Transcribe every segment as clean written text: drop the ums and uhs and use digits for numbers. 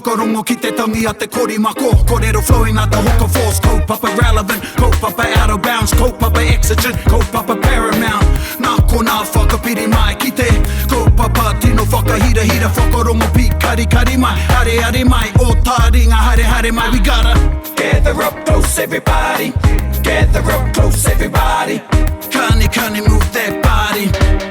whakarongo ki te tangi a te korimako. Kōrero flowing out the hook of force. Kaupapa relevant, kaupapa out of bounds, kaupapa exigent, kaupapa paramount. Nā kona whakapiri mai ki te kaupapa tino whakahira hira whakarongo pi kari mai. Areare mai, o Taringa hare mai. We gotta gather up close everybody. Gather up close everybody. Kani move that body.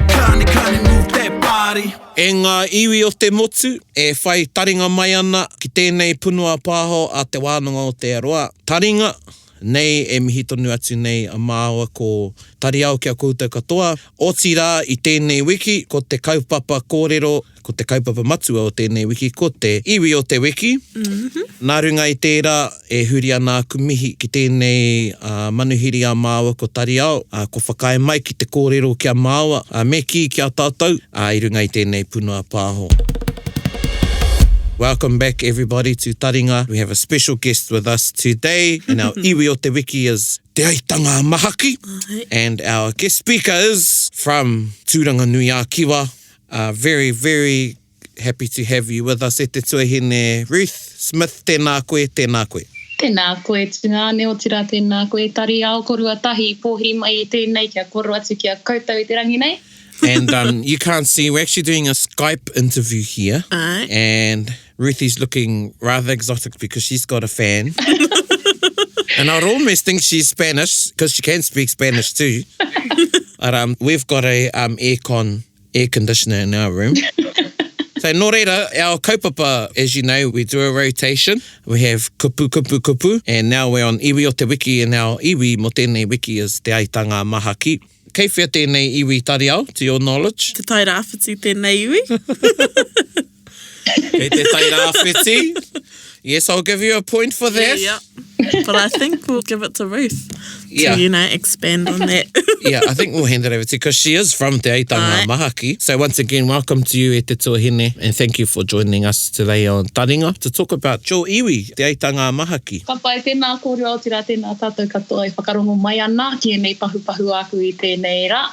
Kani move that body. E ngā iwi o te motu, e whai taringa mai ana ki tēnei punua pāho a te wānanga o te aroa. Taringa, nei e mihi tonu atu nei a māua ko tariao kia koutou katoa. Oti rā i tēnei wiki, ko te kaupapa kōrero, ko te kaupapa matua o tēnei wiki, ko te iwi o te wiki. Nā runga i tērā e huri ana aku mihi ki tēnei manuhiri a māua ko tariao, ko whakae mai ki te kōrero kia māua, me ki kia tātou, i runga i tēnei punua pāho. Welcome back, everybody, to Taringa. We have a special guest with us today, and our iwi o te wiki is Te Aitanga Mahaki, and our guest speaker is from Tūranga Nui a Kiwa. Very, very happy to have you with us. E te tuahine Ruth Smith, tēnā koe, tēnā koe. Tēnā koe, ngāne o tira tēnā koe, tari ao korua tahi, pōhiri mai e tēnei, kia koro atu kia koutou i te rangi nei. And you can't see, we're actually doing a Skype interview here. And Ruthie's looking rather exotic because she's got a fan. And I'd almost think she's Spanish because she can speak Spanish too. But we've got a air conditioner in our room. So nō reira, our kaupapa, as you know, we do a rotation. We have kupu, and now we're on iwi o te wiki, and our iwi mo tēnei wiki is Te Aitanga Mahaki. Kei whia tēnei iwi tariao, to your knowledge? Te tai rāwhiti tēnei iwi. Kei te tai rāwhiti. Yes, I'll give you a point for that. Yeah. But I think we'll give it to Ruth Yeah. to, expand on that. Yeah, I think we'll hand it over to you because she is from Te Aitanga Mahaki. So once again, welcome to you, e te tuahine, and thank you for joining us today on Taringa to talk about your iwi, Te Aitanga Mahaki. Ka pai tēnā kōrua o tira tēnā tātou katoa i whakarongo mai ana ki nei pahu aku i tēnei rā.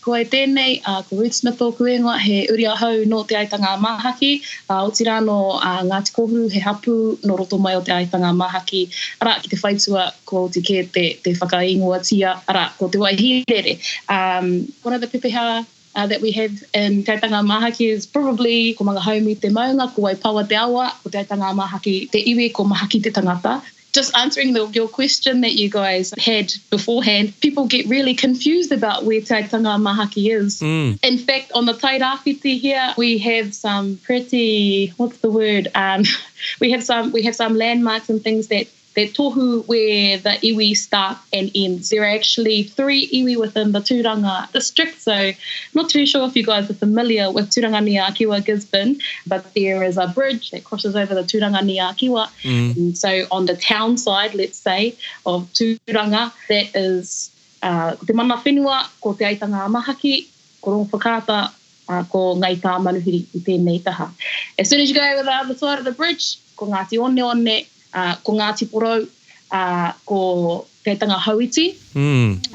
Ko e tēnei, ko Ruth Smith tōku ingoa, he uri ahau no Te Aitanga Mahaki, o tira no Ngāti Kohuru, he hapu no roto mai o Te Aitanga Mahaki, ara ki te whaitua ko te ke te whakaingoa tia, ara ko te waihirere. One of the pepeha that we have in Te Aitanga Mahaki is probably ko mga haumi te maunga, ko wai paua te awa, ko Te Aitanga Mahaki, te iwi ko mahaki te tangata. Just answering your question that you guys had beforehand, people get really confused about where Te Aitanga Mahaki is. In fact, on the Tairāwhiti here, we have some pretty, what's the word? We have some landmarks and things that tohu where the iwi start and ends. There are actually 3 iwi within the Tūranga district, so not too sure if you guys are familiar with Tūranga Ni a Kiwa Gisborne, but there is a bridge that crosses over the Tūranga Ni a Kiwa. And so on the town side, let's say, of Tūranga, that is te mana whenua ko Te Aitanga Mahaki, ko rongo whakata, ko ngai tā manuhiri i tēnei taha. As soon as you go over the other side of the bridge, ko Ngāti One, ko Ngāti Porou, ko Te Aitanga Hauiti.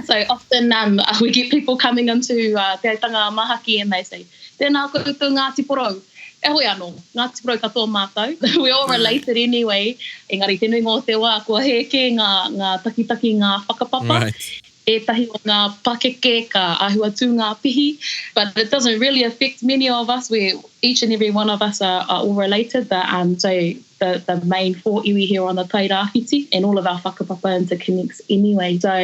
So often we get people coming into Te Aitanga Mahaki and they say, tēnā koutou Ngāti Porou. E hoi anō, Ngāti Porou katoa mātou. We're all related anyway. Engari tēnui ngō te wā, kua heke ngā takitaki ngā whakapapa. Right. E tahi o ngā pakeke ka ahua tū ngā pihi. But it doesn't really affect many of us. Each and every one of us are all related. So the main 4 iwi here on the Tairāwhiti, and all of our whakapapa interconnects anyway. So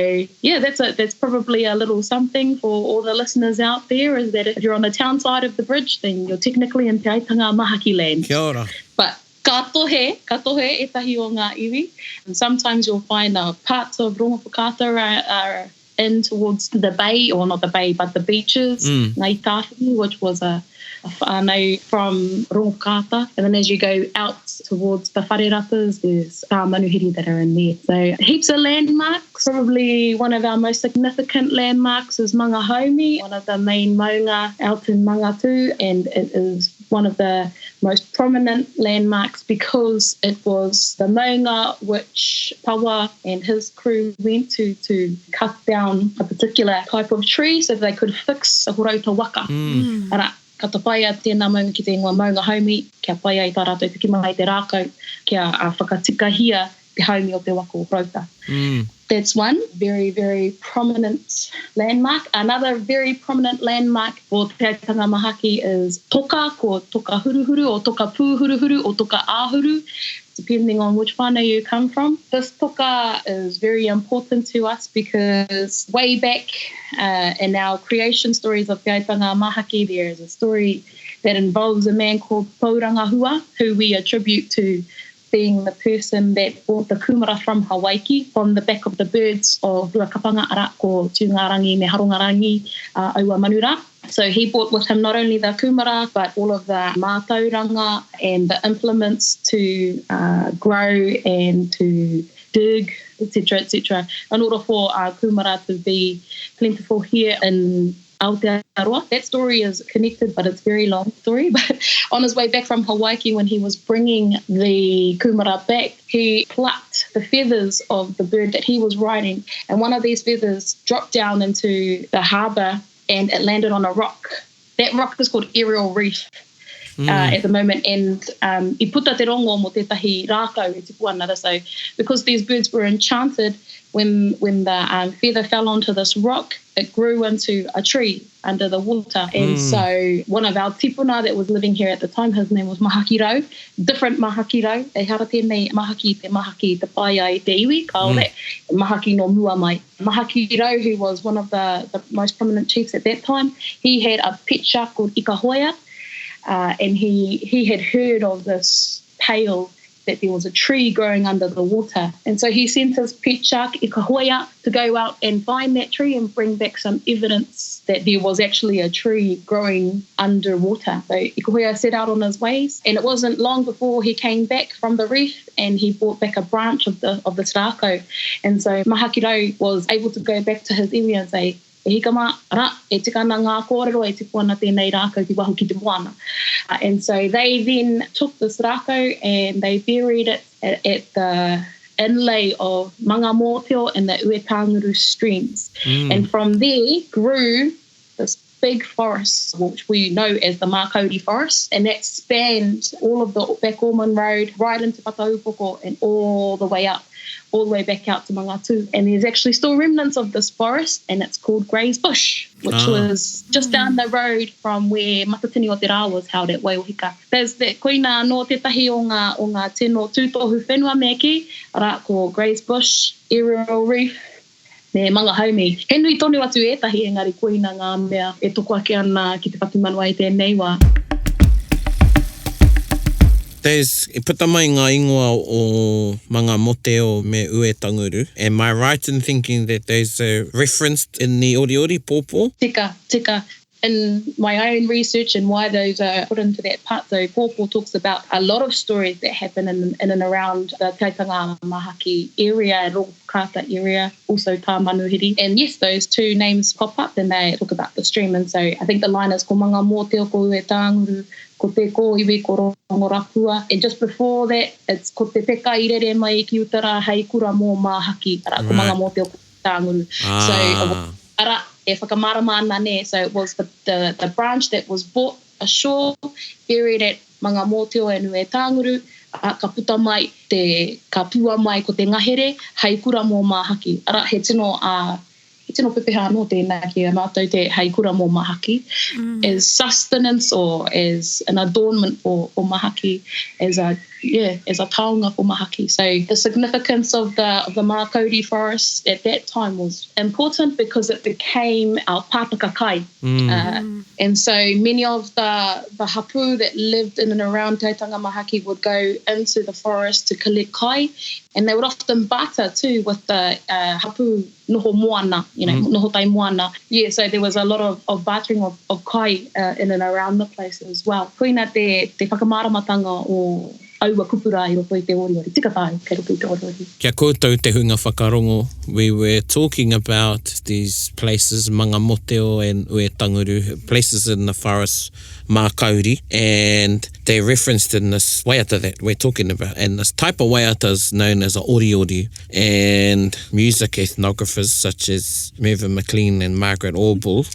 yeah, that's probably a little something for all the listeners out there, is that if you're on the town side of the bridge, then you're technically in Te Aitanga Mahaki land. Kia ora. But katohe e tahi o ngā iwi. And sometimes you'll find parts of Rongo are in towards the bay, or not the bay, but the beaches, Ngāi Tāwhini, which was a whānau from Rongo. And then as you go out towards the whareratas, there's tā manuhiri that are in there. So heaps of landmarks. Probably one of our most significant landmarks is Mangahomi, one of the main maunga out in Mangatu, and it is one of the most prominent landmarks because it was the maunga which Paua and his crew went to cut down a particular type of tree so that they could fix the horauta waka. Ara, Ka ta pai a tēnā maunga ki te ingoa maunga haumi, kia pai ai tā rātou Piki Mai te rākau, kia whakatikahia te haumi o te wako o Rauta. That's one very, very prominent landmark. Another very prominent landmark for Te Aitanga Mahaki is toka, ko toka huruhuru, or toka pūhuruhuru, or toka āhuru, depending on which whānau you come from. This toka is very important to us because way back in our creation stories of Te Aitanga Mahaki, there is a story that involves a man called Tauranga, who we attribute to being the person that brought the kumara from Hawaii from the back of the birds of Ruakapanga ara ko Tūngarangi me Harongarangi aua manura. So he brought with him not only the kumara but all of the mātauranga and the implements to grow and to dig, etc., etc., in order for kumara to be plentiful here in Aotearoa. That story is connected, but it's a very long story. But on his way back from Hawaii, when he was bringing the kumara back, he plucked the feathers of the bird that he was riding, and one of these feathers dropped down into the harbour and it landed on a rock. That rock is called areal reef at the moment, and I puta te rongo mo tētahi rākau e tipu ana. So because these birds were enchanted, when the feather fell onto this rock, it grew into a tree under the water. And so one of our tipuna that was living here at the time, his name was Mahaki Rau, different Mahaki Rau. E hara tēnei Mahaki te pai ai te iwi, kaore, Mahaki no mua mai. Mahaki Rau, who was one of the most prominent chiefs at that time, he had a pet shark called Ikahoia, and he had heard of this tale that there was a tree growing under the water. And so he sent his pet shark, Ikahoia, to go out and find that tree and bring back some evidence that there was actually a tree growing underwater. So Ikahoia set out on his ways, and it wasn't long before he came back from the reef and he brought back a branch of the rākau. And so Mahaki Rau was able to go back to his area and say, e hikama, ra, e tika ana ngā kōrero, e tipu ana tēnei rākau ki wahu ki te moana. And so they then took this rākau and they buried it at the inlay of Manga Mōteo and the Uetanguru streams. And from there grew this big forest, which we know as the Mākauri Forest, and that spanned all of the Back Ormond Road right into Pataupoko and all the way back out to Mangatu. And there's actually still remnants of this forest, and it's called Gray's Bush, which was just down the road from where Matatini o te Rā was held at Waiwhika. There's that koina no tetahi o ngā tino tūtohu whenua me ki, ara ko Gray's Bush, Aerial Reef, me manga haumi. He nui tonu atu etahi, engari koina ngā mea e toko ake ana ki te whakimanua i tēnei wā. I puta mai ngā ingoa o Manga Mōteo me Uetanguru. Am I right in thinking that there's a reference in the Oriori pōpō? Tika. In my own research and why those are put into that part, so pōpō talks about a lot of stories that happen in and around the Te Aitanga Mahaki area and Rokata area, also Tāmanuhiri. And yes, those two names pop up and they talk about the stream. And so I think the line is ko Manga Mōteo ko Uetanguru, ko te ko iwi ko Rongorapua. And just before that, it's ko te peka irere mai ki utara hei kura mō Mahaki, ara ko Manga Mōteo ko Uetanguru. So ara e whakamarama ana ne. So it was the branch that was brought ashore, buried at Manga Mōteo and Uetanguru, ka puta mai ka pua mai ko te ngahere, hei kura mō Mahaki. Ara he tino pepeha no tēnā ki a mātou te hei kura mō Mahaki, as sustenance or as an adornment for Mahaki, as a taonga for Mahaki. So the significance of the Mākauri forest at that time was important because it became our pāpaka kai. And so many of the hapu that lived in and around Te Aitanga Mahaki would go into the forest to collect kai, and they would often barter too with the hapu noho moana, noho tai moana. Yeah, so there was a lot of bartering of kai in and around the place as well. Koina te whakamaramatanga o aua kupura I roto I te oriori. Tika tai, kei roto I te oriori. Kia koutou te hunga whakarongo. We were talking about these places, Manga Mōteo and Uetanguru, places in the forest, Mākauri, and they're referenced in this waiata that we're talking about. And this type of waiata is known as a oriori, and music ethnographers such as Mervyn McLean and Margaret Orbull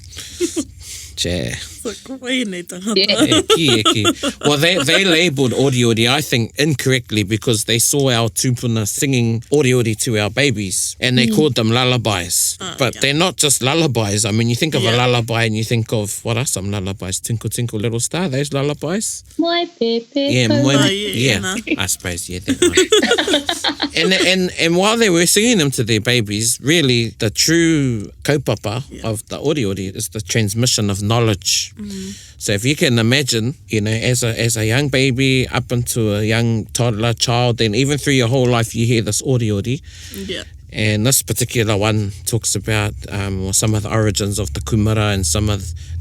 Che. So, koe nei tangata. Yeah. Eki. Well, they labelled Oriori, I think, incorrectly because they saw our tupuna singing Oriori to our babies and they called them lullabies. But they're not just lullabies. I mean, you think of a lullaby and you think of, what are some lullabies? Tinkle, Tinkle, Little Star, those lullabies? Mai pepe. Yeah, yeah. I suppose, yeah, that one. and while they were singing them to their babies, really the true kaupapa of the Oriori is the transmission of knowledge. So if you can imagine, you know, as a young baby up into a young toddler, child, then even through your whole life you hear this Oriori. Yeah. And this particular one talks about some of the origins of the kumara and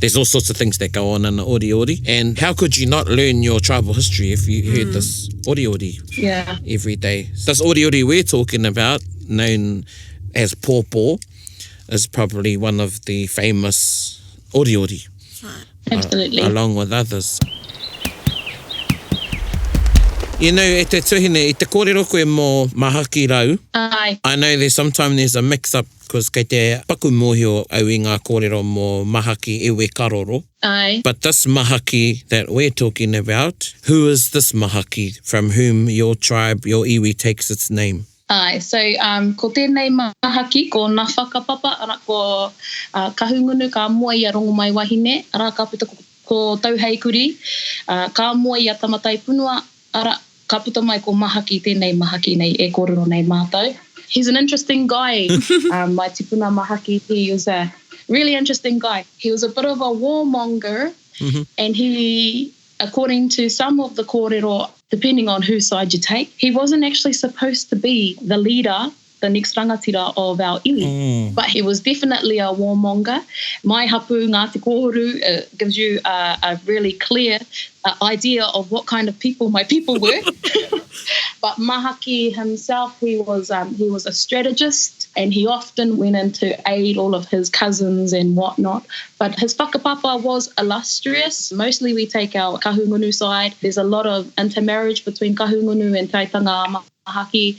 there's all sorts of things that go on in the Oriori. And how could you not learn your tribal history if you heard this Oriori every day? This Oriori we're talking about, known as Pōpō, is probably one of the famous Oriori. Absolutely. Along with others. You know, e te tuhine, i te kōrero koe mō Mahaki rau. Ai. I know sometimes there's a mix-up because kei te paku mōhio au i ngā kōrero mō Mahaki ewe karoro. Ai. But this Mahaki that we're talking about, who is this Mahaki from whom your tribe, your iwi, takes its name? Ai, so ko tēnei Mahaki, ko nā whakapapa, ara ko kahungunu ka mua i a rongo mai wahine, ara ka puta ko tauheikuri, ka mua i a tamatai punua, ara ka puta mai ko Mahaki, tēnei Mahaki nei e kōrero nei mātou. He's an interesting guy, my tipuna Mahaki. He was a really interesting guy. He was a bit of a warmonger, and he, according to some of the kōrero, depending on whose side you take, he wasn't actually supposed to be the leader, the next rangatira of our iwi, but he was definitely a warmonger. Mai hapu Ngāti Kōhuru gives you a really clear idea of what kind of people my people were. But Mahaki himself, he was a strategist, and he often went in to aid all of his cousins and whatnot. But his whakapapa was illustrious. Mostly we take our kahungunu side. There's a lot of intermarriage between kahungunu and Te Aitanga Mahaki,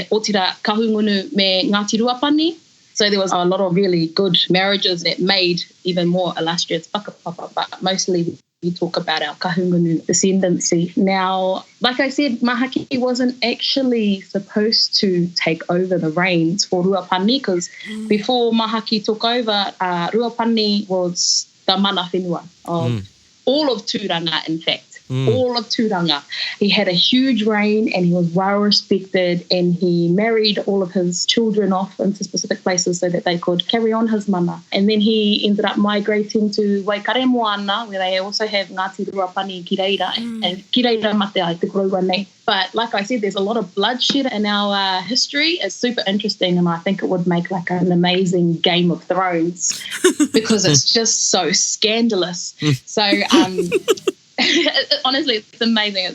otira kahungunu me Ngāti Ruapani. So there was a lot of really good marriages that made even more illustrious whakapapa, but mostly we talk about our kahungunu descendancy. Now, like I said, Mahaki wasn't actually supposed to take over the reins for Ruapani because before Mahaki took over, Ruapani was the mana whenua of all of Tūranga, in fact. All of Tūranga. He had a huge reign and he was well respected, and he married all of his children off into specific places so that they could carry on his mana. And then he ended up migrating to Waikaremoana, where they also have Ngāti Ruapani ki reira, and ki reira mate ai te korua nei. But like I said, there's a lot of bloodshed in our history. It's super interesting, and I think it would make like an amazing Game of Thrones because it's just so scandalous. So, honestly, it's amazing.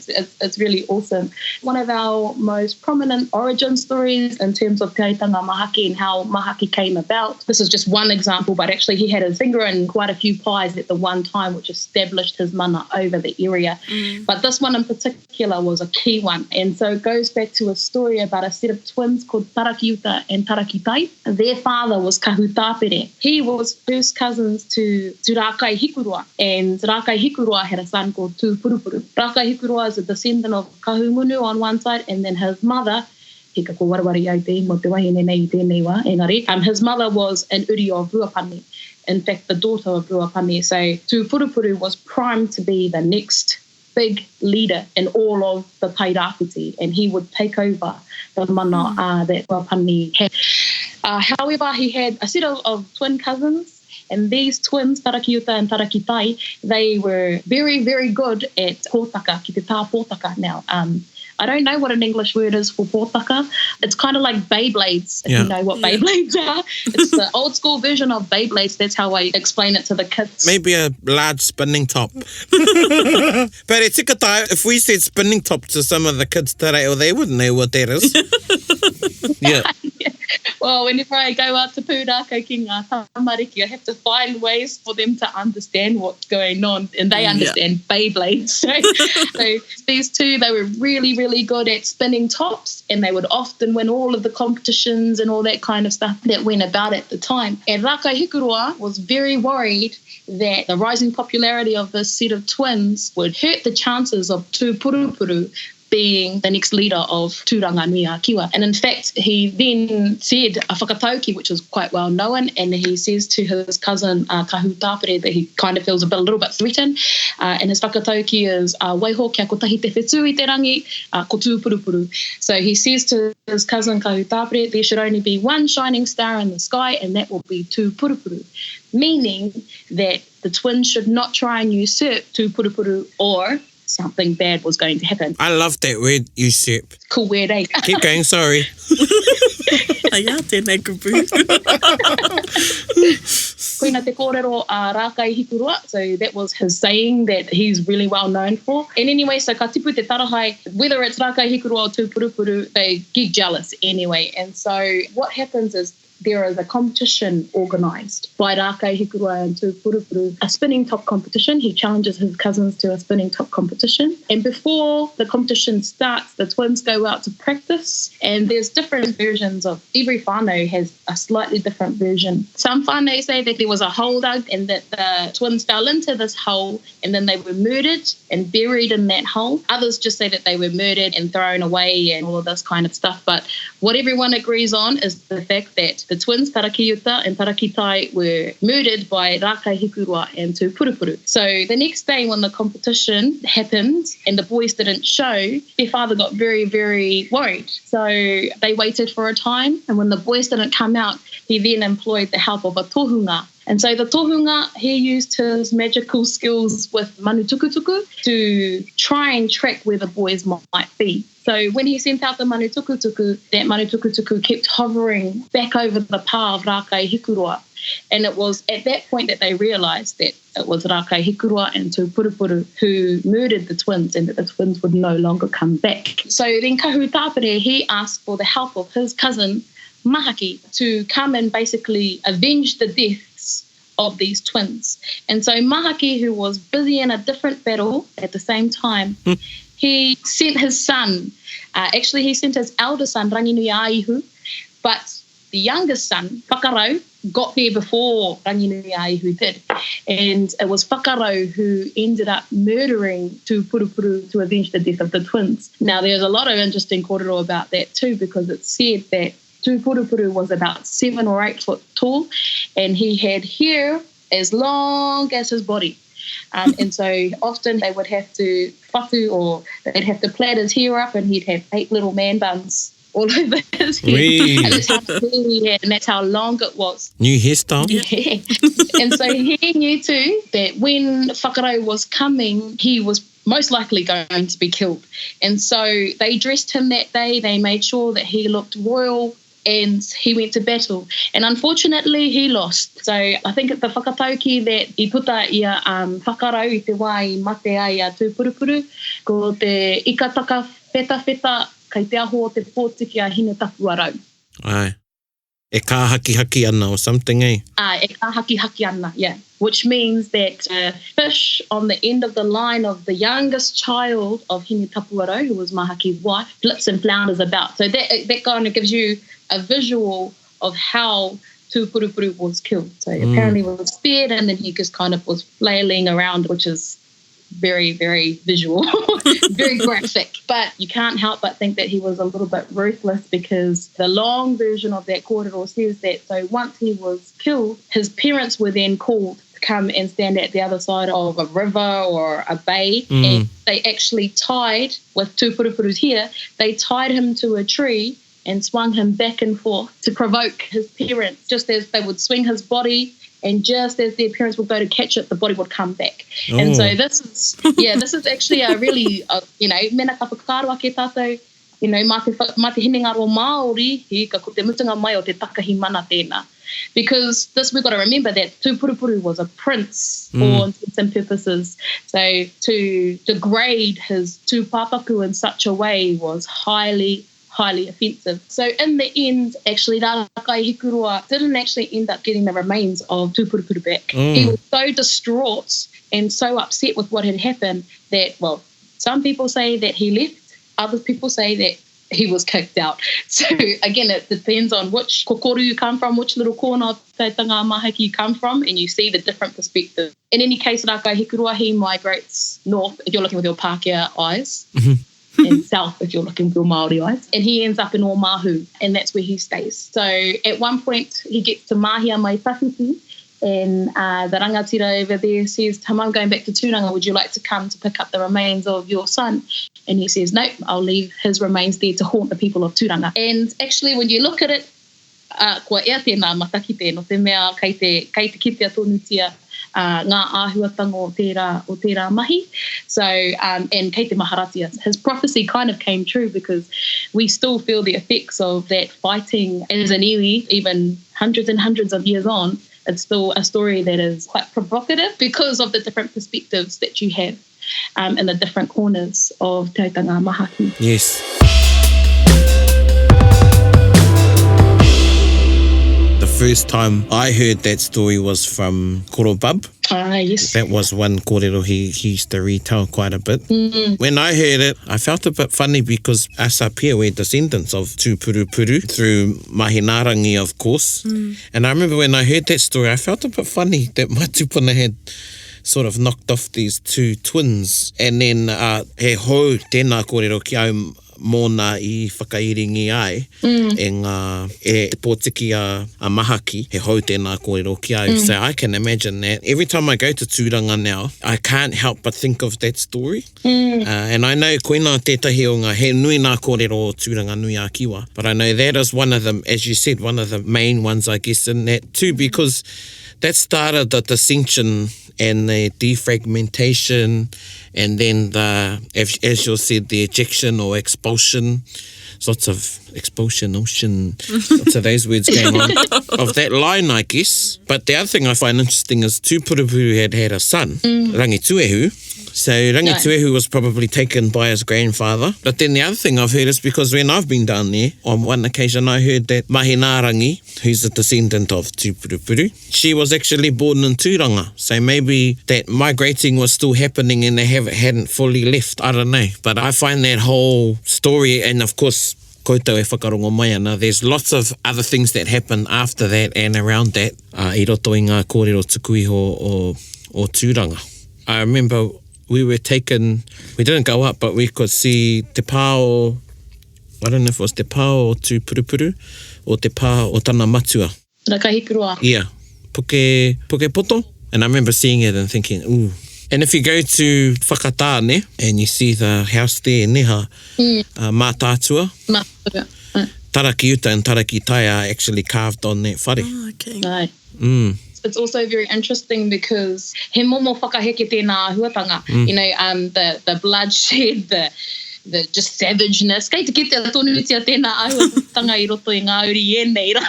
It's really awesome. One of our most prominent origin stories in terms of Te Aitanga Mahaki and how Mahaki came about. This is just one example, but actually he had his finger in quite a few pies at the one time, which established his mana over the area. But this one in particular was a key one. And so it goes back to a story about a set of twins called Tarakiuta and Tarakitai. Their father was Kahutapere. He was first cousins to Rakai Hikurua, and Rakai Hikurua had a son called Tūpurupuru. Rakai Hikurua is a descendant of Kahungunu on one side, and then his mother, his mother was an uri of Ruapani. In fact, the daughter of Ruapani. So Tūpurupuru was primed to be the next big leader in all of the Tairāwhiti, and he would take over the mana that Ruapani had. However, he had a set of twin cousins, and these twins, Tarakiuta and Tarakitai, they were very, very good at pōtaka, ki te tā pōtaka. Now, I don't know what an English word is for pōtaka. It's kind of like Beyblades, if you know what Beyblades are. It's the old school version of Beyblades. That's how I explain it to the kids. Maybe a large spinning top. But e tika tai, if we said spinning top to some of the kids today, well, they wouldn't know what that is. Yeah. Well, whenever I go out to Pūrākau ki ngā tamariki, I have to find ways for them to understand what's going on, and they understand Beyblades. So these two, they were really, really good at spinning tops, and they would often win all of the competitions and all that kind of stuff that went about at the time. And Rakai Hikurua was very worried that the rising popularity of this set of twins would hurt the chances of Tūpurupuru being the next leader of Tūranga Nui a Kiwa. And in fact, he then said a whakatauki, which was quite well known, and he says to his cousin Kahu Tāpere that he kind of feels a little bit threatened. And his whakatauki is, waiho kia kotahi te whetū i te rangi, ko Tūpurupuru. So he says to his cousin Kahu Tāpere, there should only be one shining star in the sky, and that will be Tūpurupuru. Meaning that the twins should not try and usurp Tūpurupuru, or something bad was going to happen. I love that word, usurp. Cool word, eh? Keep going, sorry. Aia, tēnei kupu. Koina te kōrero Rākai Hikurua, so that was his saying that he's really well known for. And anyway, so ka tipu te tarahai, whether it's Rākai Hikurua or Tūpurupuru, they get jealous anyway. And so what happens is there is a competition organised by Rākai Hikurua and Tūpurupuru, a spinning top competition. He challenges his cousins to a spinning top competition. And before the competition starts, the twins go out to practice. And there's different versions of every whānau has a slightly different version. Some whānau say that there was a hole dug and that the twins fell into this hole and then they were murdered and buried in that hole. Others just say that they were murdered and thrown away and all of this kind of stuff. But what everyone agrees on is the fact that the twins, Tarakiyuta and Tarakitai, were murdered by Rākai Hikurua and Tūpurupuru. So the next day when the competition happened and the boys didn't show, their father got very, very worried. So they waited for a time, and when the boys didn't come out, he then employed the help of a tohunga. And so the tohunga, he used his magical skills with manu tukutuku to try and track where the boys might be. So when he sent out the manu tukutuku, that manu tukutuku kept hovering back over the pa of Rākai Hikurua. And it was at that point that they realised that it was Rākai Hikurua and Tūpurupuru who murdered the twins and that the twins would no longer come back. So then Kahu Tāpere, he asked for the help of his cousin Mahaki to come and basically avenge the deaths of these twins. And so Mahaki, who was busy in a different battle at the same time, he sent his son, actually he sent his elder son, Ranginui Aihu, but the youngest son, Whakarau, got there before Ranginui Aihu did. And it was Whakarau who ended up murdering Tūpurupuru to avenge the death of the twins. Now, there's a lot of interesting kōrero about that too, because it said that Tūpurupuru was about 7 or 8 foot tall, and he had hair as long as his body. And so often they would have to whatu, or they'd have to plait his hair up, and he'd have 8 little man buns all over his head. And that's how tall he had, and that's how long it was. New hairstyle? Yeah. And so he knew too that when Whakarau was coming, he was most likely going to be killed. And so they dressed him that day. They made sure that he looked royal, and he went to battle. And unfortunately, he lost. So I think the whakatauki that I puta ia Whakarau i te wai mate ai a Tūpurupuru, ko te ikataka wheta kai te aho o te pōtiki a hine tapu arau. Ai. E kā haki ana or something, eh? E kā haki ana, yeah. Which means that fish on the end of the line of the youngest child of Hine Tapuaro, who was Mahaki's wife, flips and flounders about. So that kind of gives you a visual of how Tūpurupuru was killed. So apparently he was speared, and then he just kind of was flailing around, which is very, very visual, very graphic. But you can't help but think that he was a little bit ruthless, because the long version of that kōrero says that so once he was killed, his parents were then called to come and stand at the other side of a river or a bay, and they actually tied, with Tūpurupuru's hair, they tied him to a tree and swung him back and forth to provoke his parents, just as they would swing his body. And just as their parents would go to catch it, the body would come back. Oh. And so this is actually a really, mena ka whakaroa ke tātou, mā te hinengaro Māori, hi ka ko te mutunga mai o te takahi mana tēnā. Because we've got to remember that Tūpurupuru was a prince for all intents and purposes. So to degrade his tūpapaku in such a way was highly offensive. So in the end, actually, Rākai Hikurua didn't actually end up getting the remains of Tūpurupuru back. He was so distraught and so upset with what had happened that, well, some people say that he left, other people say that he was kicked out. So again, it depends on which kokoru you come from, which little corner of Te Aitanga Mahaki you come from, and you see the different perspective. In any case, Rākai Hikurua, he migrates north if you're looking with your Pākehā eyes, and south if you're looking with your Māori eyes. And he ends up in Omahu, and that's where he stays. So at one point, he gets to Mahia mai Takuti, and the rangatira over there says, I'm going back to Tūranga, would you like to come to pick up the remains of your son? And he says, nope, I'll leave his remains there to haunt the people of Tūranga. And actually, when you look at it, kua ea tēnā matakite, no te mea kei te kitea tonutia ngā āhuatanga o tērā mahi. So, and kei te maharatia, his prophecy kind of came true because we still feel the effects of that fighting as an iwi, even hundreds and hundreds of years on. It's still a story that is quite provocative because of the different perspectives that you have in the different corners of Te Aitanga Mahaki. Yes. The first time I heard that story was from Korobub. Yes. That was one kōrero he used to retell quite a bit. When I heard it, I felt a bit funny because us up here, we're descendants of Tūpurupuru through Mahinarangi, of course. And I remember when I heard that story, I felt a bit funny that my tupuna had sort of knocked off these two twins. And then he hou tēnā kōrero ki au mōna I whakairingi ai e te pōtiki a Mahaki, he hou tēnā kōrero ki au. So I can imagine that. Every time I go to Tūranga now, I can't help but think of that story. And I know koina tētahi o ngā he nui nā kōrero o Tūranga nui a kiwa. But I know that is one of them, as you said, one of the main ones, I guess, in that too, because that started the dissension and the defragmentation, and then as you said, the ejection or expulsion, lots of expulsion, ocean, lots of those words going on, of that line, I guess. But the other thing I find interesting is Tūpurupuru had a son, Rangituehu. So Rangituehu was probably taken by his grandfather. But then the other thing I've heard is because when I've been down there, on one occasion I heard that Mahinarangi, who's a descendant of Tūpurupuru, she was actually born in Tūranga. So maybe that migrating was still happening and they hadn't fully left. I don't know. But I find that whole story, and of course, koutou e whakarongo mai ana, there's lots of other things that happen after that and around that, I roto I ngā kōrero tukuiho o Tūranga. I remember we were taken, we didn't go up, but we could see te pā I don't know if it was te pā o Tūpurupuru or te pā o Tana Matua. Rakahikurua. Yeah, Puke Poto. And I remember seeing it and thinking, ooh. And if you go to Whakatāne and you see the house there, neha, Mātātua, Taraki Uta and Taraki Tai are actually carved on that whare. Oh, okay. Right. It's also very interesting because he momo whakaheke tēnā ahuatanga. You know, the bloodshed, the just savageness. Kei te kitea tonutia tēnā ahuatanga I roto I ngā uri e rā.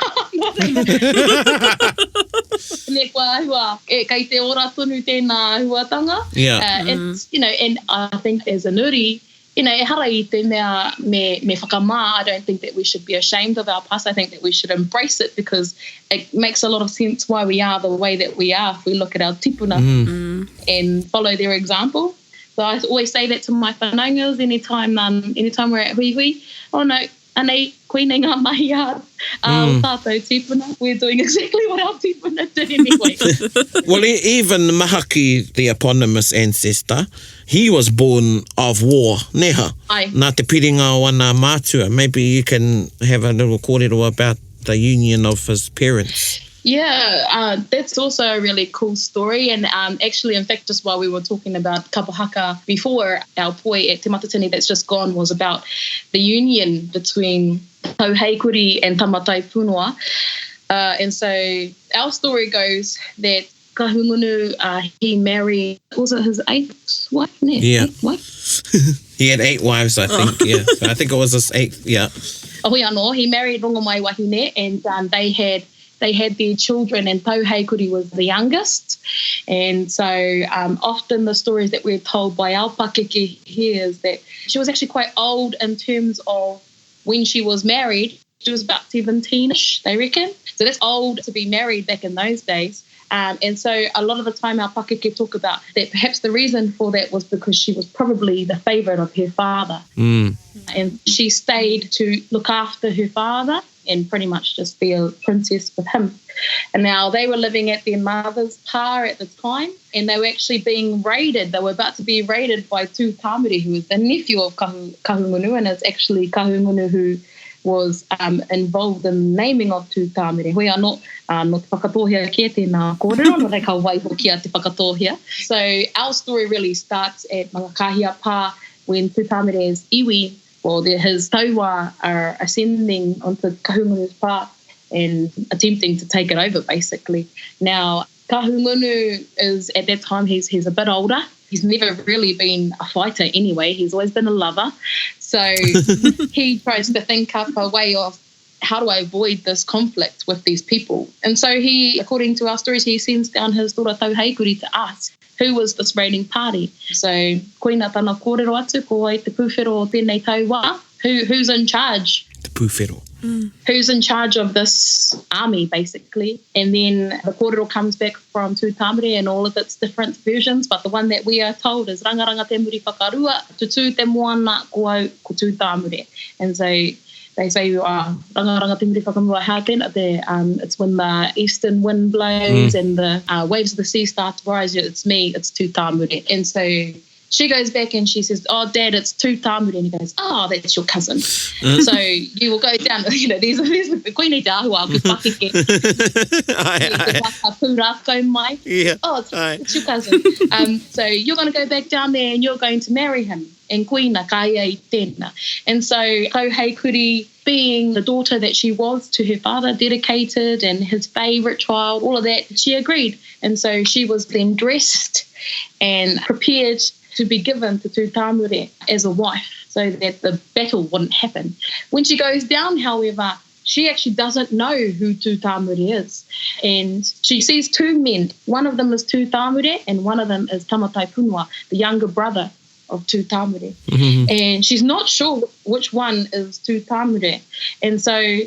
Ne kua ahua, kei te ora tonu tēnā ahuatanga. Yeah. It's, you know, and I think as an uri, you know, e hara I te mea me whakamā, I don't think that we should be ashamed of our past. I think that we should embrace it because it makes a lot of sense why we are the way that we are if we look at our tipuna and follow their example. So I always say that to my whanaungas anytime we're at hui. Oh no, anei, koinei ngā mahi ā, o tātou tipuna. We're doing exactly what our tipuna did anyway. Well, even Mahaki, the eponymous ancestor, he was born of war, neha. Ai. Nā te piringa o ana mātua. Maybe you can have a little kōrero about the union of his parents. Yeah, that's also a really cool story. And actually, in fact, just while we were talking about kapahaka before, our poi at Te Matatini that's just gone was about the union between Tauheikuri and Tamatai Punua. And so our story goes that Kahungunu, he married, was it his 8th wife? No, Yeah. 8th wife? He had 8 wives, I think, yeah. So I think it was his 8th, yeah. Oh, anō, he married Rongomai Wahine, and they had their children, and Tauheikuri was the youngest. And so often the stories that we're told by our pakeke here is that she was actually quite old in terms of when she was married. She was about 17-ish, they reckon. So that's old to be married back in those days. And so a lot of the time our pakeke talk about that perhaps the reason for that was because she was probably the favourite of her father. And she stayed to look after her father and pretty much just be a princess with him. And now they were living at their mother's pa at the time, and they were actually being raided. They were about to be raided by Tū Tāmure, who was the nephew of Kahungunu, and it's actually Kahungunu who was involved in the naming of Tū Tāmure. Hoi anō, no te whakatohia kia tēnā kōrero, no rei ka waiho kia te whakatohia. So our story really starts at Mahaki pā when Tū Tāmure's iwi, well, his tauā are ascending onto Kahungunu's pā and attempting to take it over, basically. Now, Kahungunu is, at that time, he's a bit older. He's never really been a fighter anyway. He's always been a lover. So he tries to think up a way of how do I avoid this conflict with these people. And so he, according to our stories, he sends down his daughter Tauheikuri to ask who was this raiding party. So koina tana kōrero atu, ko ai te pūwhero o tēnei tauā. Who's in charge? The pūwhero. Who's in charge of this army, basically. And then the kōrero comes back from Tū Tāmure and all of its different versions, but the one that we are told is rangaranga te muri whakarua, tutu te moana ko au ko Tū Tāmure. And so they say, rangaranga te muri whakamua hātena, it's when the eastern wind blows and the waves of the sea start to rise, it's me, it's Tū Tāmure. And so she goes back and she says, oh, Dad, it's Tū Tāmure. And he goes, oh, that's your cousin. So you will go down, there's the koine te ahua, ku pakeke. Pūrākau mai. Yeah. Oh, it's your cousin. So you're going to go back down there and you're going to marry him. And koina, kai tēnā. And so Tauheikuri, being the daughter that she was to her father, dedicated and his favourite child, all of that, she agreed. And so she was then dressed and prepared to be given to Tū Tāmure as a wife so that the battle wouldn't happen. When she goes down, however, she actually doesn't know who Tū Tāmure is. And she sees two men. One of them is Tū Tāmure and one of them is Tamatai Punua, the younger brother of Tū Tāmure. And she's not sure which one is Tū Tāmure. And so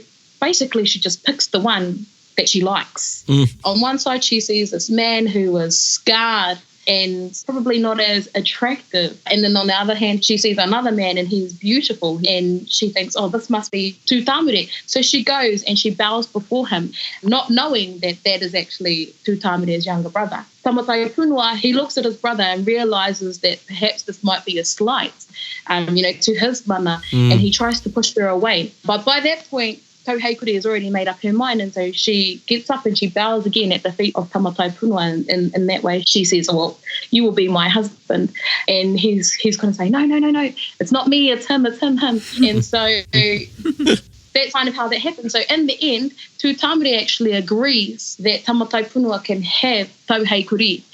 basically she just picks the one that she likes. On one side she sees this man who was scarred and probably not as attractive. And then on the other hand, she sees another man and he's beautiful. And she thinks, oh, this must be Tū Tāmure. So she goes and she bows before him, not knowing that that is actually Tū Tāmure's younger brother. Tamatai Punua, he looks at his brother and realises that perhaps this might be a slight, to his mana, and he tries to push her away. But by that point, Tauheikuri has already made up her mind, and so she gets up and she bows again at the feet of Tamatai Punua, and in that way she says, well, you will be my husband. And he's going to say, no, it's not me, it's him. And so that's kind of how that happens. So in the end, Tū Tāmure actually agrees that Tamatai Punua can have Tauheikuri.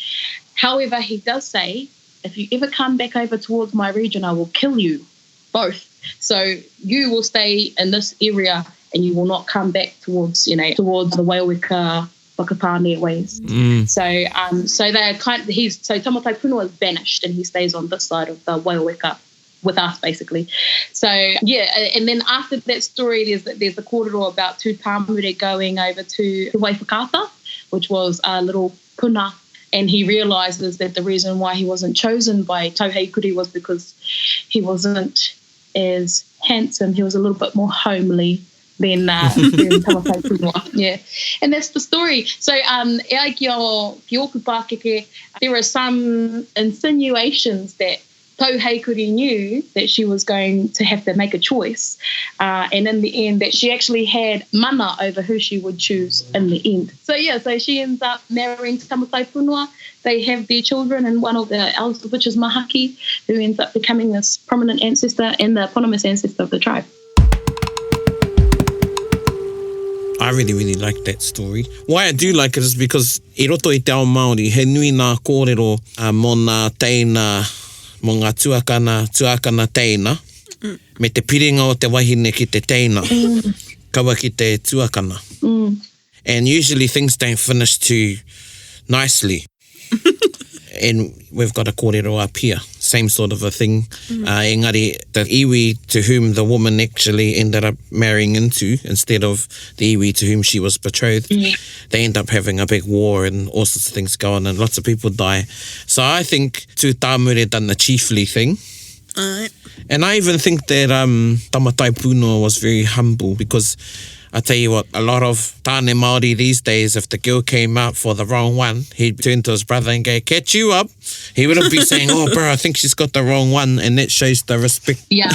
However, he does say, if you ever come back over towards my region, I will kill you both. So you will stay in this area and you will not come back towards the Waiweka Whakapāne ways. So they're so Tamatai Punua is banished and he stays on this side of the Waiweka with us, basically. So and then after that story, there's the kōrero about Tū Tāmure going over to Waifakata, which was a little puna, and he realises that the reason why he wasn't chosen by Tauheikuri was because he wasn't as handsome. He was a little bit more homely than Tamatai Punua. Yeah, and that's the story. So ki oku Pākeke, there are some insinuations that Tauheikuri knew that she was going to have to make a choice, and in the end that she actually had mana over who she would choose in the end. So she ends up marrying Tamatai Punua. They have their children, and one of the eldest, which is Mahaki, who ends up becoming this prominent ancestor and the eponymous ancestor of the tribe. I really, really like that story. Why I do like it is because I roto i te ao Māori, he nui nā kōrero mō nā teina, mō ngā tuakana teina, me te piringa o te wahine ki te teina, kaua ki te tuakana. And usually things don't finish too nicely. And we've got a kōrero up here. same sort of a thing. Engari, the iwi to whom the woman actually ended up marrying into, instead of the iwi to whom she was betrothed, they end up having a big war and all sorts of things go on and lots of people die. So I think Tu Tāmure done the chiefly thing. And I even think that Tamatai Puno was very humble, because I tell you what, a lot of tāne Māori these days, if the girl came out for the wrong one, he'd turn to his brother and go, catch you up. He wouldn't be saying, oh, bro, I think she's got the wrong one. And that shows the respect. Yeah.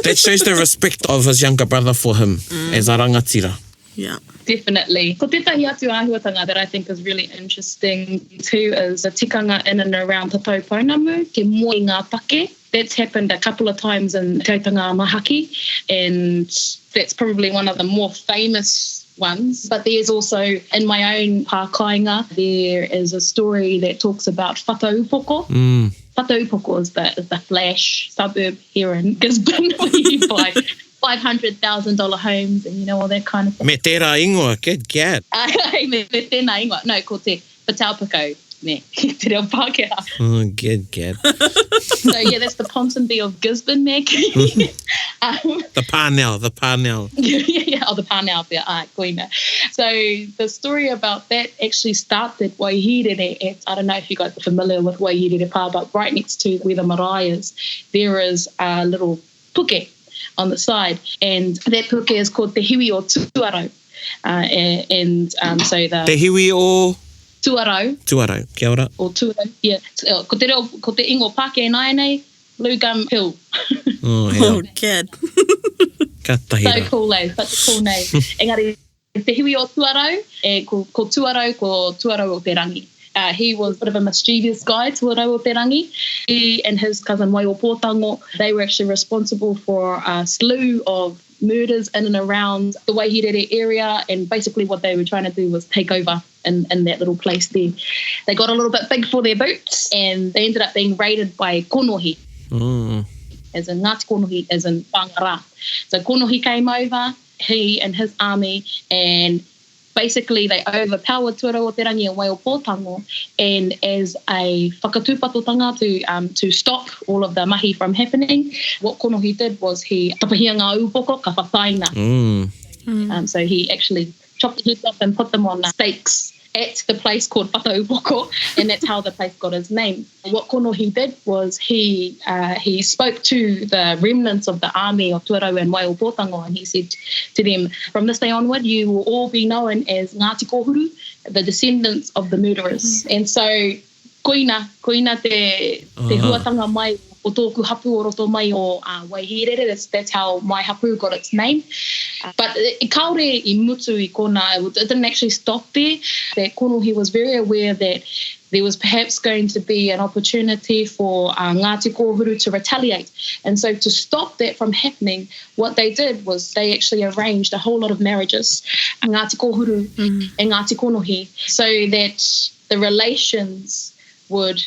That shows the respect of his younger brother for him as a rangatira. Yeah. Definitely. Ko tētahi atu āhuatanga that I think is really interesting too is the tikanga in and around Te Taupounamu, ke moi ngā pake. That's happened a couple of times in Te Aitanga Mahaki, and that's probably one of the more famous ones. But there's also, in my own pākainga, there is a story that talks about whataupoko. Whataupoko is the flash suburb here in Gisborne, where you buy $500,000 homes and, you know, all that kind of thing. Me tērā ingoa, good gad. Me tēnā ingoa. No, ko te Whataupoko. Ne, te reo Pākehā. Oh, good gad. So, yeah, that's the Ponsonby of Gisborne, Meg. The Pānel. Yeah, the Pānel there, koina. So the story about that actually started Waihirere. I don't know if you guys are familiar with Waihirere Pā, but right next to where the marae is, there is a little puke on the side, and that puke is called Te Hiwi o Tuarau. So the Te Hiwi o Tuarau, kia ora. or Tuarau, yeah. Ko te ingo Pāke nai nei, Blue Gum Hill. Oh, hell. Oh, kid. Ka tahira. So cool, such a cool name. Engari, Te Hiwi o Tuarau, ko Tuarau o Te Rangi. He was a bit of a mischievous guy, Tuarau o Te Rangi. He and his cousin Wai o Pōtango, they were actually responsible for a slew of murders in and around the Waihirere area, and basically what they were trying to do was take over in that little place there. They got a little bit big for their boots, and they ended up being raided by konohi, as in Ngāti Konohi, as in Whangara. So konohi came over, he and his army, and basically they overpowered Tuarau o Te Rangi and Wai o Pōtango, and as a whakatūpatotanga to stop all of the mahi from happening, what konohi did was he tapahia ngā upoko ka whataina. So he actually chopped the heads off and put them on stakes at the place called Whataupoko, and that's how the place got its name. What konohi did was he spoke to the remnants of the army of Tuarau and Wai o Pōtango, and he said to them, from this day onward, you will all be known as Ngāti Kōhuru, the descendants of the murderers. And so, koina te huatanga mai o tōku hapu o roto mai o Waihirere. That's how my hapu got its name. But kaore I mutu I kona, it didn't actually stop there. That konohi was very aware that there was perhaps going to be an opportunity for Ngāti Kōhuru to retaliate. And so to stop that from happening, what they did was they actually arranged a whole lot of marriages, Ngāti Kōhuru and Ngāti Konohi, so that the relations would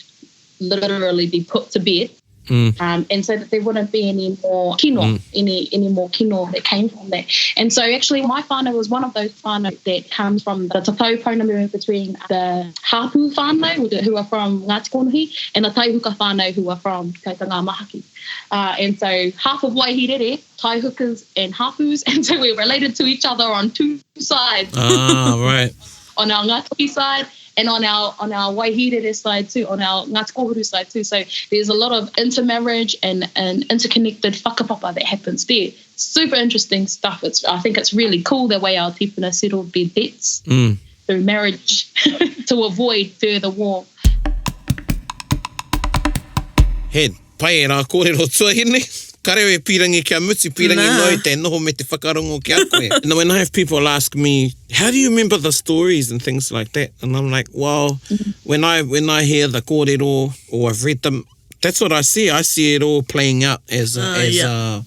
literally be put to bed. And so that there wouldn't be any more kino, any more kino that came from that. And so actually my whānau was one of those whānau that comes from the taupounamu between the hapu whānau, who are from Ngāti Konohi, and the taihuka whānau, who are from Te Aitanga Mahaki. And so half of Waihirere, taihukas and hapus, and so we're related to each other on two sides. Right. On our Ngāti side, and on our Waihirere side too, on our Ngāti Kōhuru side too. So there's a lot of intermarriage and interconnected whakapapa that happens there. Super interesting stuff. I think it's really cool the way our tipuna settled their debts through marriage to avoid further war. Head, pai e rā kōrero tuahine. Kareo e pirangi kia muti, pirangi noi te noho me te whakarongo kia koe. And when I have people ask me, how do you remember the stories and things like that? And I'm like, well, when I hear the kōrero or I've read them, that's what I see. I see it all playing out as a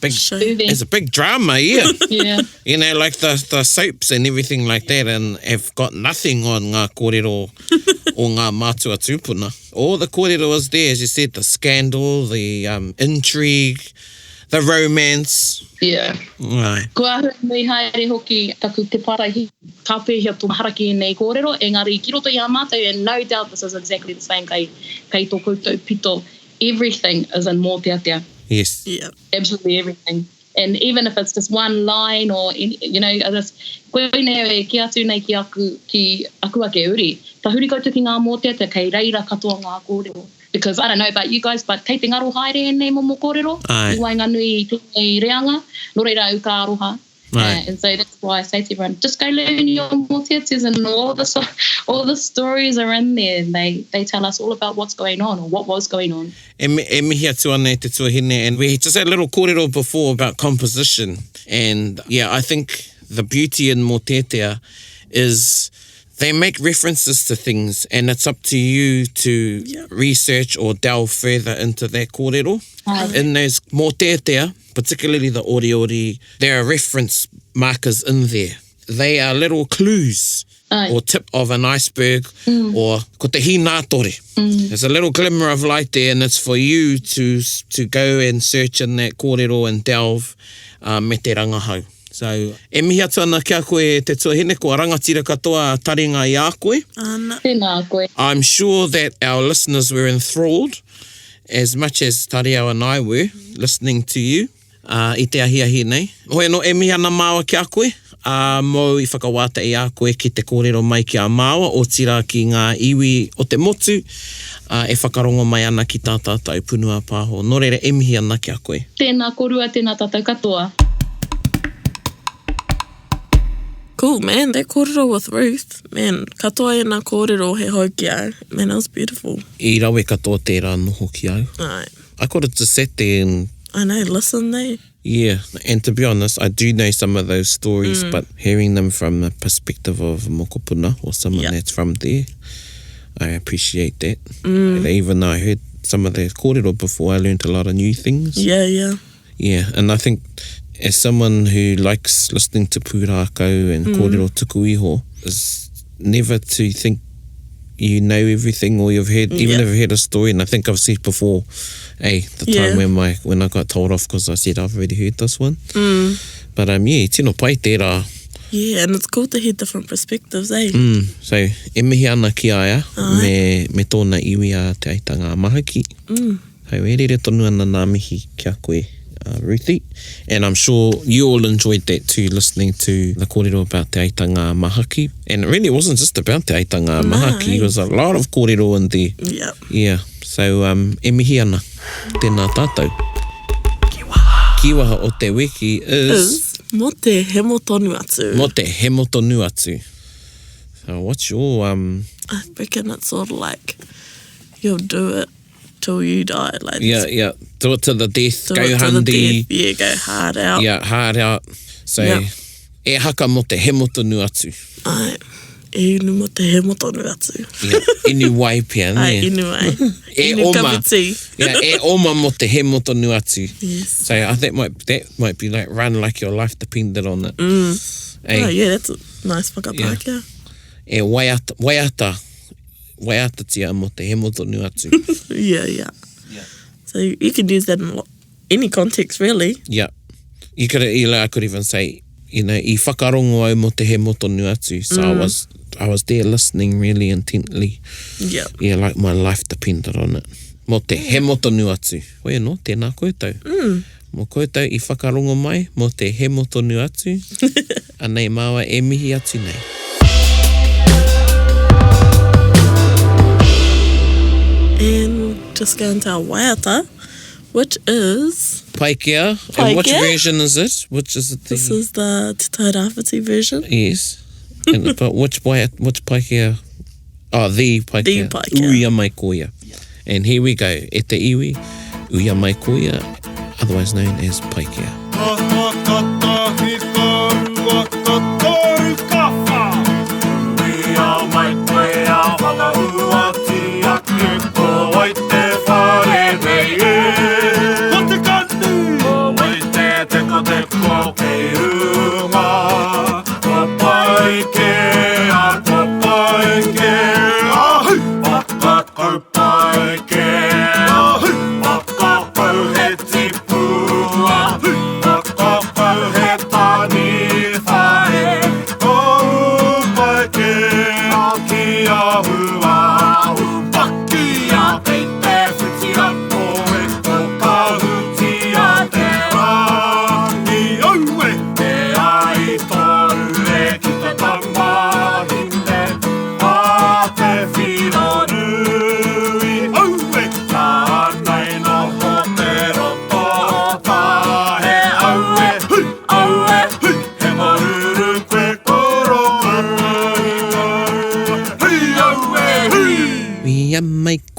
big drama, Yeah. You know, like the soaps and everything like that, and have got nothing on ngā kōrero o ngā mātua tūpuna. All the kōrero was there, as you said, the scandal, the intrigue, the romance. Yeah. Right. Ko ahu mei haere hoki taku te parahi ka pēhia tō maharaki nei kōrero, engari ki roto i a mātou, and no doubt this is exactly the same kai tō koutou pito everything is in mōteatea. Yes. Yeah. Absolutely everything. And even if it's just one line or, koe nei ki atu nei ki aku ake uri. Ta huri koutou ki ngā mōteatea kei reira katoa ngā kōrero. Because I don't know about you guys, but kei te ngaro haere nei momo kōrero. Ai. I wainga nui tēnei reanga, no reira au ka aroha. Right. And so that's why I say to everyone, just go learn your mōteateas and all the stories are in there. And they tell us all about what's going on or what was going on. E mihi atu ana te tuahine. And we just had a little kōrero before about composition. And yeah, I think the beauty in mōteatea is they make references to things and it's up to you to research or delve further into that kōrero. In those mōteatea, particularly the oriori, there are reference markers in there. They are little clues or tip of an iceberg or ko te hinatore. There's a little glimmer of light there and it's for you to go and search in that kōrero and delve me te rangahau. So, e mihi atu ana kia koe te tuahine, ko rangatira katoa taringa i a koe. Ana. Tēnā koe. I'm sure that our listeners were enthralled as much as Tariao and I were listening to you I te ahiahi nei. Hoi no e mihi ana māua ki a koe, mo I whakawāta I a koe ki te kōrero mai ki a māua o tira ki ngā iwi o te motu e whakarongo mai ana ki tā tātou punua pāho. Nō reira e mihi ana ki a koe. Tēnā korua, tēnā tātou katoa. Cool, man. That kōrero with Ruth. Man, katoa e nā kōrero he hau ki au. Man, that was beautiful. I rawe katoa tērā noho ki au. Right. I could have just sat there and... I know, listen there. Yeah, and to be honest, I do know some of those stories, but hearing them from the perspective of mokopuna or someone that's from there, I appreciate that. And even though I heard some of the kōrero before, I learned a lot of new things. Yeah, yeah. Yeah, and I think as someone who likes listening to pūrākau and kōrero tuku iho, is never to think you know everything or you've heard, even if you've heard a story. And I think I've said before, the time when I got told off because I said I've already heard this one. But tino pai tērā. Yeah, and it's cool to hear different perspectives, eh? So, e mihi ana ki aia me tōna iwi a Te Aitanga Mahaki. So, e rere tonu ana nā mihi kia koe, Ruthie. And I'm sure you all enjoyed that too, listening to the kōrero about Te Aitanga Mahaki. And it really wasn't just about Te Aitanga Mahaki. There was a lot of kōrero in there. Yep. Yeah. So, e mihi ana, tēnā tātou. Kiwaha o te wiki is... Mo te hemo tonu atu. Mo te hemo tonu atu. So, what's your... I reckon it's sort of like, you'll do it till you die. Like Yeah. Do it to the death. do Go it to the handi. death. Yeah, go hard out. Yeah, hard out. So, e haka mo te hemo tonu atu. Ai, e inu mo te hemo tonu atu. Yeah, inu wai pia, ne? Ai, inu ai. E inu oma. kamiti. Yeah, e oma mo te hemo tonu atu. Yes. So, I think that might be like run like your life depended on it. Oh, yeah, that's a nice whakapākea. E waiata tia mo te hemo tonu atu. Yeah. So you can use that in any context, really. Yeah. I could even say, I whakarongo au mo te hemo tonu atu. So I was there listening really intently. Yeah. Yeah, like my life depended on it. Mo te hemo tonu atu. Oe no, tēnā koutou. Mo koutou I whakarongo mai, mo te hemo tonu atu. Anei māua e mihi atu nei. And we'll just go into our waiata, which is... Paikea. Paikea? And which version is it? Which is it? This is the Te Tairāwhiti version. Yes. But which paikea? Oh, the paikea. The paikea. Uia mai koia. And here we go. E te iwi, uia mai koia, otherwise known as paikea.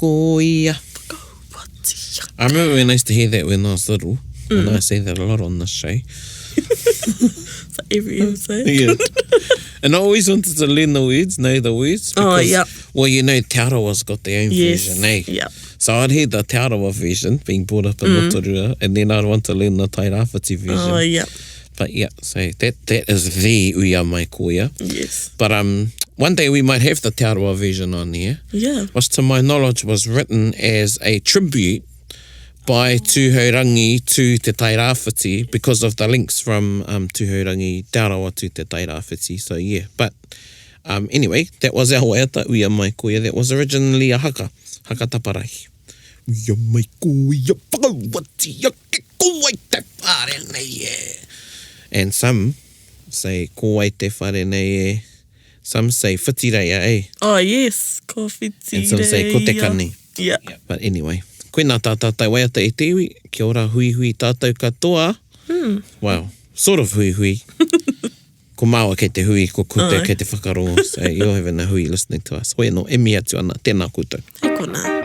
koia. I remember when I used to hear that when I was little. And I say that a lot on this show. So every episode. Yeah. And I always wanted to learn the words, know the words. Because, well, you know, Te Arawa's got their own version, eh? Yeah. So I'd hear the Te Arawa version, being brought up in Rotorua, and then I'd want to learn the Tairāwhiti version. Oh, yeah. But yeah, so that is the uia mai koia. Yes. But one day we might have the Te Arawa version on here. Yeah. Which to my knowledge was written as a tribute by Tūhaurangi to Te Tairāwhiti because of the links from Tūhaurangi Te Arawa to Te Tairāwhiti. So yeah, but anyway, that was our waiata uia mai koia. That was originally a haka taparahi. Uia mai koia whakawati ake kowai te whare nei e. And some say kowai te whare nei e. Some say whitireia, eh? Oh, yes. Ko whitireia. And some say ko te kani. Yeah. But anyway, koe nā tātai waiata e te iwi. Kia ora hui tātou katoa. Well, sort of hui. Ko māua kei te hui, ko kute kei te whakarongo. So you're having a hui listening to us. Hoi no, e mi atu ana, tēnā koutou. Hei kona.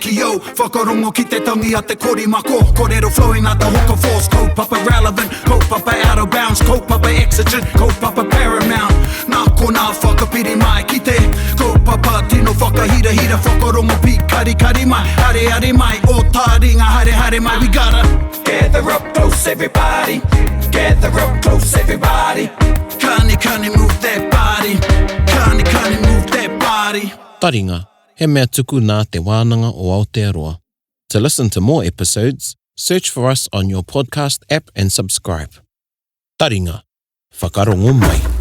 Yo, whakarongo ki te tangi a te korimako. Korero flowing out the hook of force. Kaupapa relevant, kaupapa out of bounds, kaupapa exigent, kaupapa paramount. Nā ko nā whakapiri mai ki te kaupapa tino whakahira whakarongo Piki mai, areare mai, o Taringa hare mai. We gotta gather up close everybody, gather up close everybody. Kani move that body, kani move that body. Taringa. He mea tuku nā te wānanga o Aotearoa. To listen to more episodes, search for us on your podcast app and subscribe. Taringa, whakarongo mai.